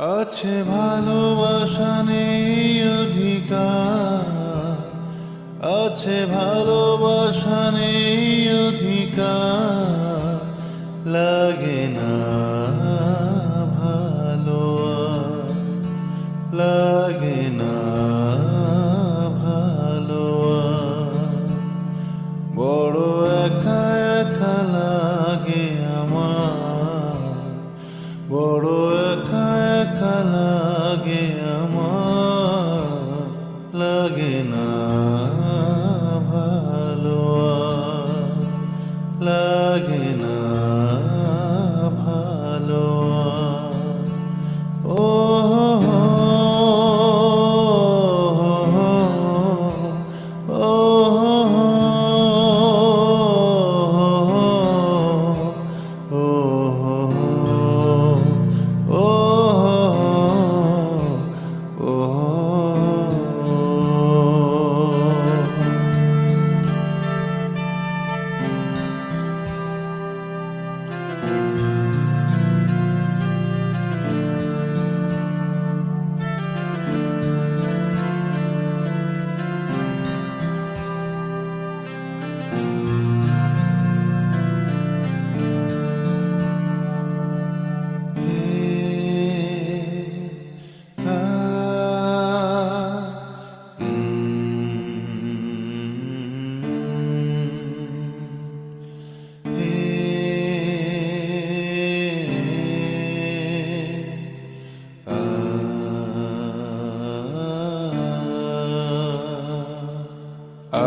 আছে ভালোবাসা নেই অধিকার, আছে ভালোবাসা নেই অধিকার, লাগে না ভালো আর, লাগে না ভালো আর। বড় একা একা লাগে আমার, বড় একা একা লাগে আমার, লাগে না ভালো আর, লাগে না ভালো আর। ও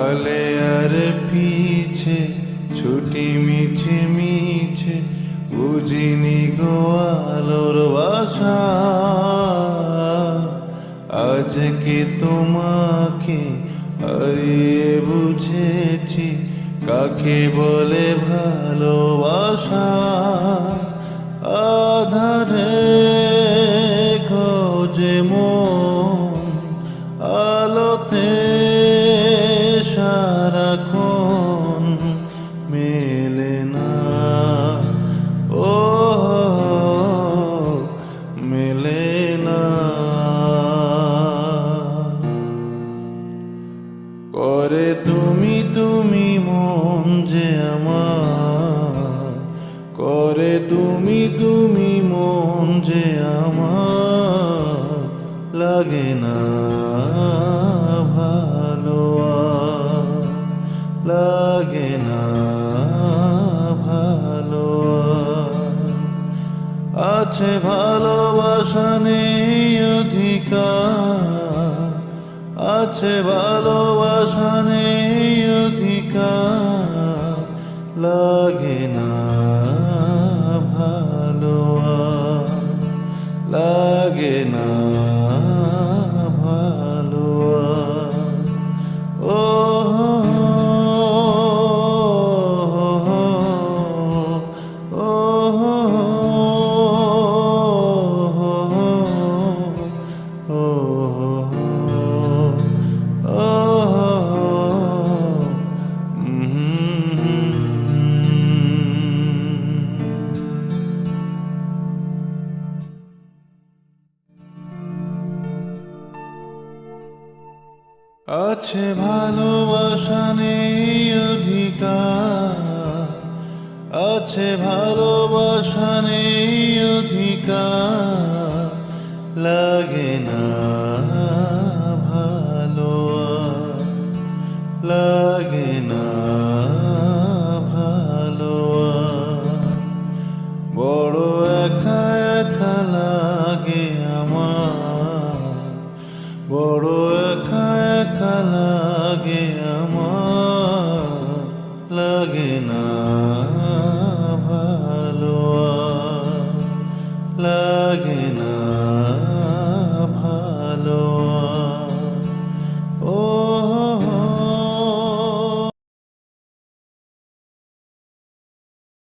আলে আর পিছে ছুটি মিছে মিছে বুঝিনি গো আলোর বাসা। আজকে তোমাকে হারিয়ে বুঝেছি কাকে বলে ভালোবাসা। আধারে খোঁজে মন আলোতে সারাক্ষণ মেলে না, ও মেলে না। করে তুমি তুমি মন যে আমার, করে তুমি তুমি মন যে আমার, লাগে না ভালো আর, লাগে না ভালো আর। আছে ভালোবাসা নেই অধিকার, আছে ভালোবাসা নেই অধিকার, লাগে না ভালো আর, লাগে না ভালো আর। ও আছে ভালোবাসা নেই অধিকার, আছে ভালোবাসা নেই অধিকার, লাগে না ভালো আর, লাগে না ভালো আর। বড় একা একা লাগে আমার, বড় একা একা লাগে আমার, লাগে না ভালো আর, লাগে